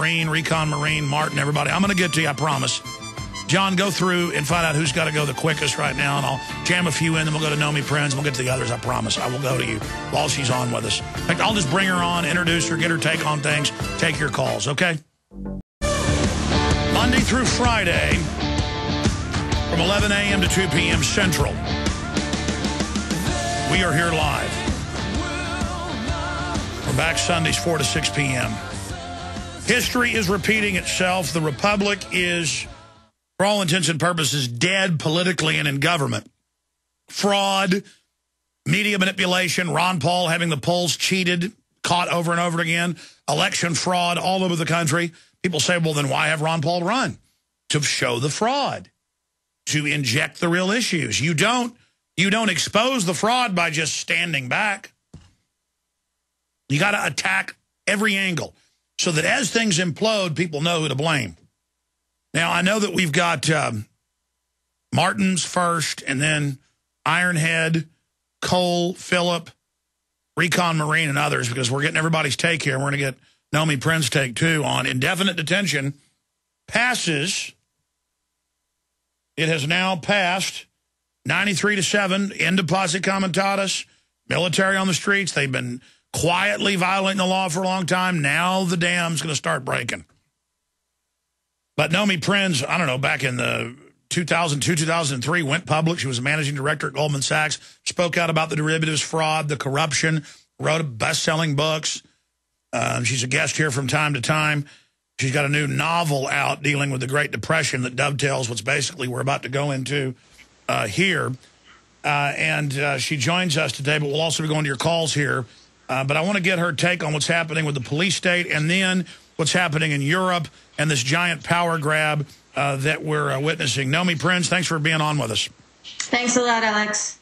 Marine, Recon Marine, Martin, everybody. I'm going to get to you, I promise. John, go through and find out who's got to go the quickest right now, and I'll jam a few in, then we'll go to Nomi Prins, and we'll get to the others, I promise. I will go to you while she's on with us. In fact, I'll just bring her on, introduce her, get her take on things, take your calls, okay? Monday through Friday, from 11 a.m. to 2 p.m. Central, we are here live. We're back Sundays, 4 to 6 p.m. History is repeating itself. The Republic is, for all intents and purposes, dead politically and in government. Fraud, media manipulation, Ron Paul having the polls cheated, caught over and over again, election fraud all over the country. People say, well, then why have Ron Paul run? To show the fraud, to inject the real issues. You don't expose the fraud by just standing back. You got to attack every angle so that as things implode, people know who to blame. Now, I know that we've got Martin's first, and then Ironhead, Cole, Phillip, Recon Marine, and others, because we're getting everybody's take here. We're going to get Nomi Prins' take, too, on indefinite detention passes. It has now passed 93-7, in deposit comitatus, military on the streets. They've been quietly violating the law for a long time. Now the dam's going to start breaking. But Nomi Prins, I don't know, back in the 2002, 2003, went public. She was a managing director at Goldman Sachs, spoke out about the derivatives fraud, the corruption, wrote best-selling books. She's a guest here from time to time. She's got a new novel out dealing with the Great Depression that dovetails what's basically we're about to go into here. And she joins us today, but we'll also be going to your calls here. But I want to get her take on what's happening with the police state and then what's happening in Europe and this giant power grab that we're witnessing. Nomi Prins, thanks for being on with us. Thanks a lot, Alex.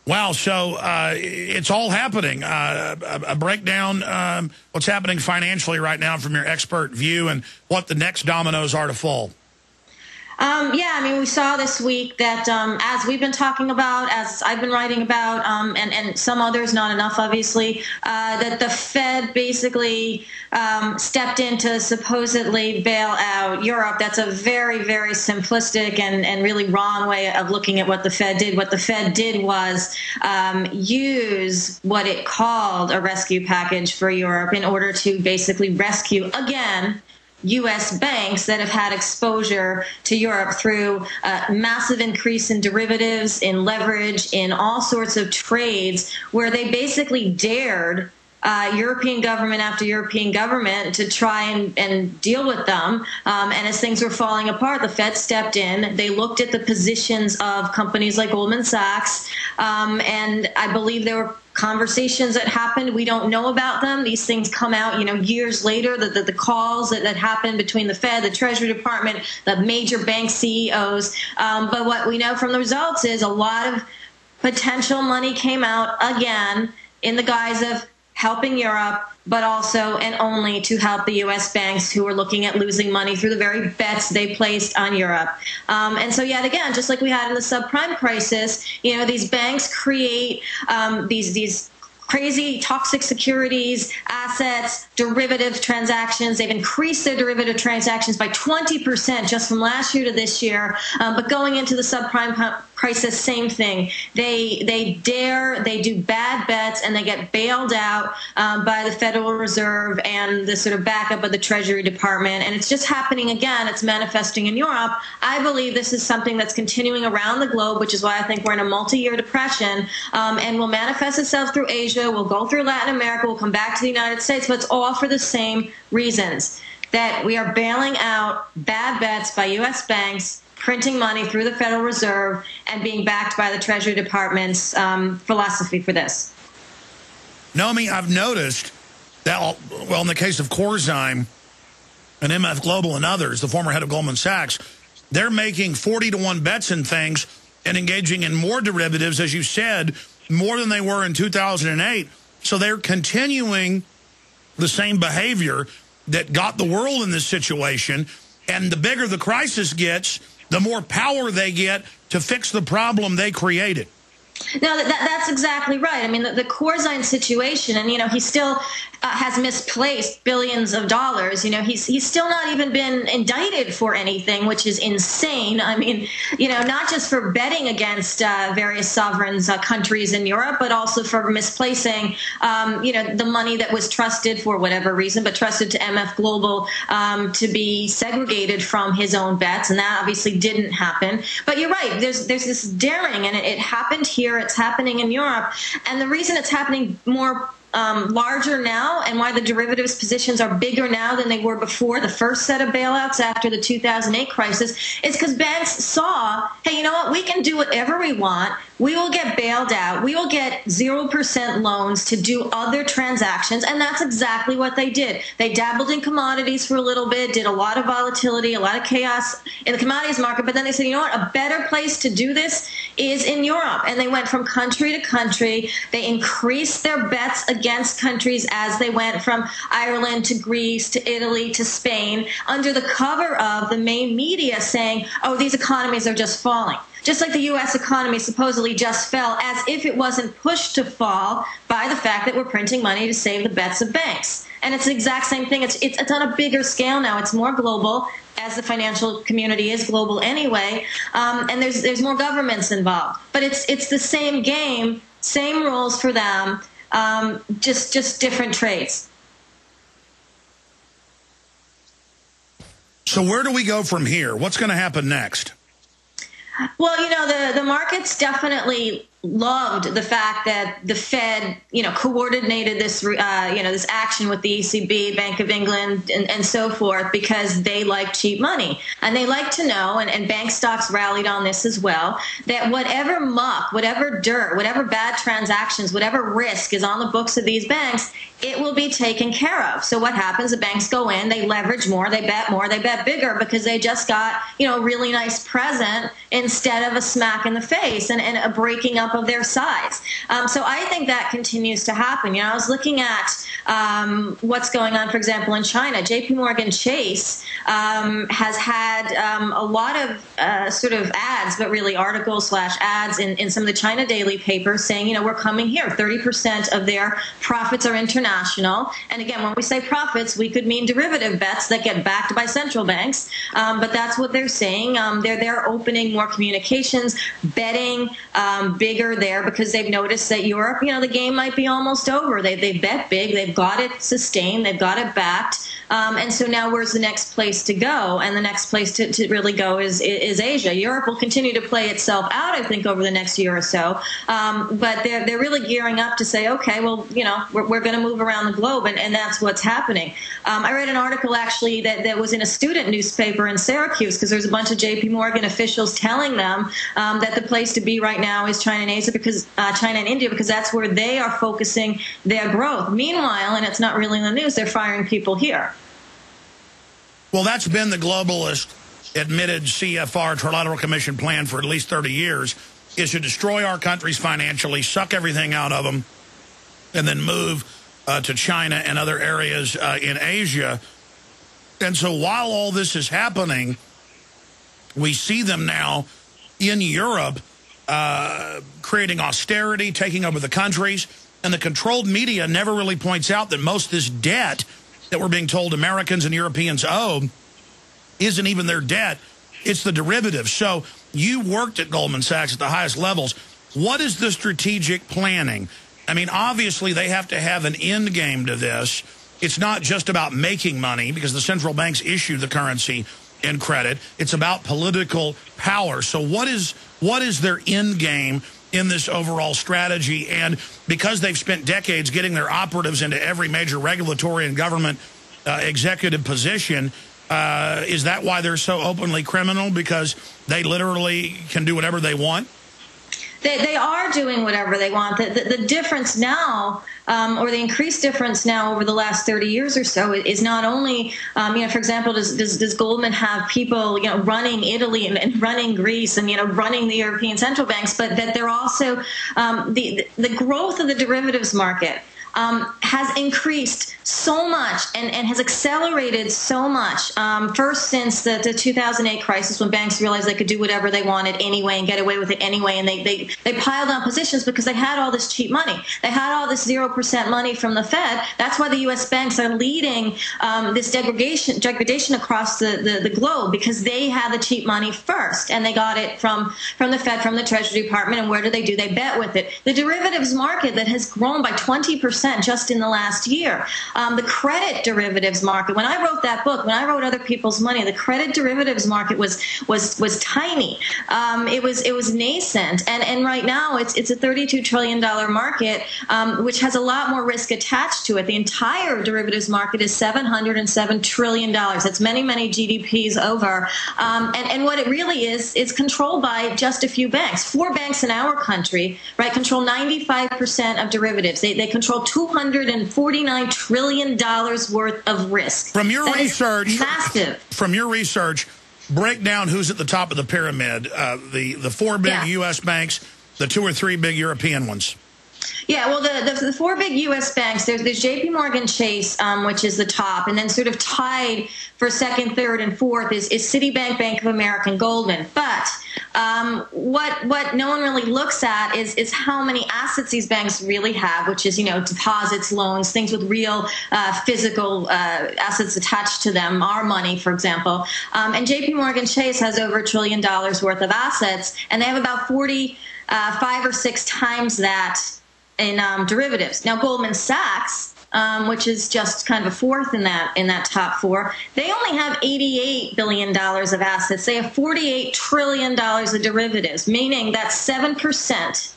Wow, so it's all happening. A breakdown, what's happening financially right now from your expert view and what the next dominoes are to fall. Yeah, I mean, we saw this week that as we've been talking about, as I've been writing about, and some others, not enough, obviously, that the Fed basically stepped in to supposedly bail out Europe. That's a very, very simplistic and really wrong way of looking at what the Fed did. What the Fed did was use what it called a rescue package for Europe in order to basically rescue, again, U.S. banks that have had exposure to Europe through massive increase in derivatives, in leverage, in all sorts of trades, where they basically dared European government after European government to try and deal with them. And as things were falling apart, the Fed stepped in. They looked at the positions of companies like Goldman Sachs, and I believe there were conversations that happened. We don't know about them. These things come out, years later, the calls that happened between the Fed, the Treasury Department, the major bank CEOs. But what we know from the results is a lot of potential money came out again in the guise of helping Europe, but also and only to help the U.S. banks who are looking at losing money through the very bets they placed on Europe. And so yet again, just like we had in the subprime crisis, these banks create these crazy toxic securities, assets, derivative transactions. They've increased their derivative transactions by 20% just from last year to this year. But going into the subprime crisis, same thing. They do bad bets, and they get bailed out by the Federal Reserve and the sort of backup of the Treasury Department. And it's just happening again. It's manifesting in Europe. I believe this is something that's continuing around the globe, which is why I think we're in a multi-year depression, and will manifest itself through Asia. We'll go through Latin America. We'll come back to the United States. But it's all for the same reasons, that we are bailing out bad bets by U.S. banks, printing money through the Federal Reserve, and being backed by the Treasury Department's philosophy for this. Nomi, I've noticed that, well, in the case of Corzine and MF Global and others, the former head of Goldman Sachs, they're making 40-to-1 bets in things and engaging in more derivatives, as you said, more than they were in 2008. So they're continuing the same behavior that got the world in this situation. And the bigger the crisis gets, the more power they get to fix the problem they created. No, that's exactly right. I mean, the Corzine situation, and, he still has misplaced billions of dollars. He's still not even been indicted for anything, which is insane. I mean, not just for betting against various sovereigns, countries in Europe, but also for misplacing, the money that was trusted for whatever reason, but trusted to MF Global to be segregated from his own bets. And that obviously didn't happen. But you're right. There's this daring, and it happened here. It's happening in Europe. And the reason it's happening more larger now, and why the derivatives positions are bigger now than they were before the first set of bailouts after the 2008 crisis, is because banks saw, hey, you know what, we can do whatever we want. We will get bailed out. We will get 0% loans to do other transactions. And that's exactly what they did. They dabbled in commodities for a little bit, did a lot of volatility, a lot of chaos in the commodities market. But then they said, you know what, a better place to do this is in Europe. And they went from country to country. They increased their bets against countries as they went from Ireland to Greece to Italy to Spain, under the cover of the main media saying, oh, these economies are just falling. Just like the U.S. economy supposedly just fell, as if it wasn't pushed to fall by the fact that we're printing money to save the bets of banks. And it's the exact same thing. It's on a bigger scale now. It's more global, as the financial community is global anyway. And there's more governments involved. But it's the same game, same rules for them, just different trades. So where do we go from here? What's going to happen next? Well, the markets definitely loved the fact that the Fed, coordinated this, this action with the ECB, Bank of England, and so forth, because they like cheap money. And they like to know, and bank stocks rallied on this as well, that whatever muck, whatever dirt, whatever bad transactions, whatever risk is on the books of these banks, it will be taken care of. So what happens? The banks go in, they leverage more, they bet bigger, because they just got, a really nice present instead of a smack in the face and a breaking up of their size. So I think that continues to happen. I was looking at what's going on, for example, in China. JP Morgan Chase has had a lot of sort of ads, but really articles / ads in some of the China daily papers saying, we're coming here. 30% of their profits are international. And again, when we say profits, we could mean derivative bets that get backed by central banks. But that's what they're saying. They're opening more communications, betting bigger there, because they've noticed that Europe, the game might be almost over. They bet big. They've got it sustained. They've got it backed. And so now where's the next place to go? And the next place to really go is Asia. Europe will continue to play itself out, I think, over the next year or so. But they're really gearing up to say, okay, well, we're going to move around the globe, and that's what's happening. I read an article, actually, that was in a student newspaper in Syracuse, because there's a bunch of JP Morgan officials telling them that the place to be right now is China and Asia, because China and India, because that's where they are focusing their growth. Meanwhile, and it's not really in the news, they're firing people here. Well, that's been the globalist admitted CFR, Trilateral Commission plan, for at least 30 years, is to destroy our countries financially, suck everything out of them, and then move to China and other areas in Asia. And so while all this is happening, we see them now in Europe creating austerity, taking over the countries. And the controlled media never really points out that most of this debt that we're being told Americans and Europeans owe isn't even their debt. It's the derivatives. So you worked at Goldman Sachs at the highest levels. What is the strategic planning? I mean, obviously, they have to have an end game to this. It's not just about making money, because the central banks issue the currency and credit. It's about political power. So what is their end game in this overall strategy? And because they've spent decades getting their operatives into every major regulatory and government executive position, is that why they're so openly criminal? Because they literally can do whatever they want? They are doing whatever they want. The difference now, or the increased difference now over the last 30 years or so, is not only, for example, does Goldman have people, running Italy and running Greece and, running the European central banks, but that they're also the growth of the derivatives market. has increased so much and has accelerated so much. First, since the 2008 crisis, when banks realized they could do whatever they wanted anyway and get away with it anyway, and they piled on positions because they had all this cheap money. They had all this 0% money from the Fed. That's why the U.S. banks are leading this degradation across the globe, because they had the cheap money first, and they got it from the Fed, from the Treasury Department. And where do? They bet with it. The derivatives market that has grown by 20% just in the last year. The credit derivatives market. When I wrote that book, when I wrote Other People's Money, the credit derivatives market was tiny. It was nascent, and right now it's a $32 trillion market, which has a lot more risk attached to it. The entire derivatives market is $707 trillion. That's many GDPs over, and what it really is controlled by just a few banks. 4 banks in our country, right, control 95% of derivatives. They control $249 trillion worth of risk. From your research, massive. From your research, break down who's at the top of the pyramid. The 4 big U.S. banks, the 2 or 3 big European ones. Yeah, well, the 4 big U.S. banks, there's JP Morgan Chase, which is the top, and then sort of tied for second, third, and fourth is Citibank, Bank of America, and Goldman. But what no one really looks at is how many assets these banks really have, which is, deposits, loans, things with real physical assets attached to them, our money, for example. And JP Morgan Chase has over $1 trillion worth of assets, and they have about 5 or 6 times that in derivatives. Now, Goldman Sachs, which is just kind of a fourth in that top 4, they only have $88 billion of assets. They have $48 trillion of derivatives, meaning that's 7%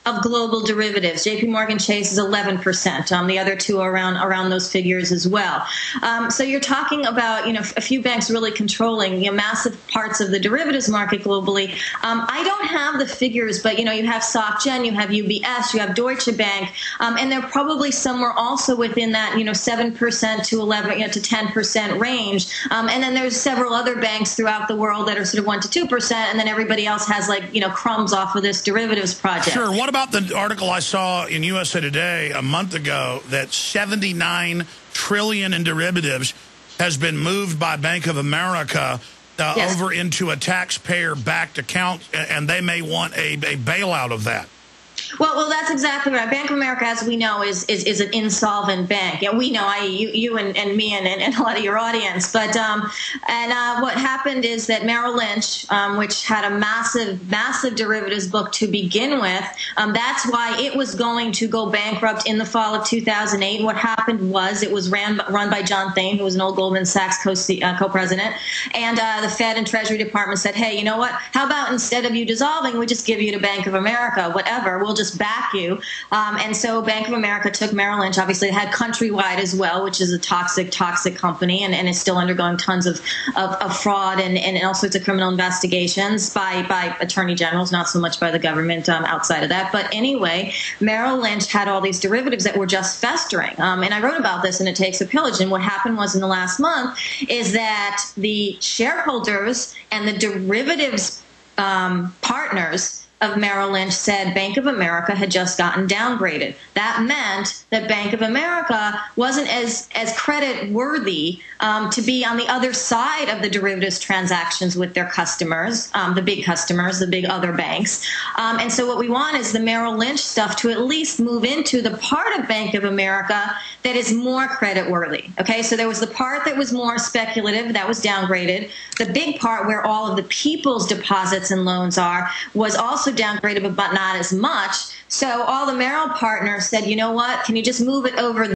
of global derivatives. JP Morgan Chase is 11%. The other 2 are around those figures as well. So you're talking about, a few banks really controlling, massive parts of the derivatives market globally. I don't have the figures, but, you have SocGen, you have UBS, you have Deutsche Bank, and they're probably somewhere also within that, 7% to 11 to 10% range. And then there's several other banks throughout the world that are sort of 1 to 2%, and then everybody else has crumbs off of this derivatives project. Sure. What about the article I saw in USA Today a month ago that $79 trillion in derivatives has been moved by Bank of America over into a taxpayer-backed account, and they may want a bailout of that? Well, that's exactly right. Bank of America, as we know, is an insolvent bank. Yeah, we know, you and me and a lot of your audience. But what happened is that Merrill Lynch, which had a massive derivatives book to begin with, that's why it was going to go bankrupt in the fall of 2008. What happened was it was run by John Thain, who was an old Goldman Sachs co-president, and the Fed and Treasury Department said, hey, you know what? How about instead of you dissolving, we just give you to Bank of America, whatever. We'll just back you. And so Bank of America took Merrill Lynch. Obviously, it had Countrywide as well, which is a toxic company, and is still undergoing tons of fraud and all sorts of criminal investigations by attorney generals, not so much by the government outside of that. But anyway, Merrill Lynch had all these derivatives that were just festering. And I wrote about this in It Takes a Pillage. And what happened was in the last month is that the shareholders and the derivatives partners of Merrill Lynch said Bank of America had just gotten downgraded. That meant that Bank of America wasn't as credit worthy to be on the other side of the derivatives transactions with their customers, the big other banks. And so what we want is the Merrill Lynch stuff to at least move into the part of Bank of America that is more credit worthy. Okay, so there was the part that was more speculative, that was downgraded. The big part where all of the people's deposits and loans are was also downgraded, but not as much. So all the Merrill partners said, you know what, can you just move it over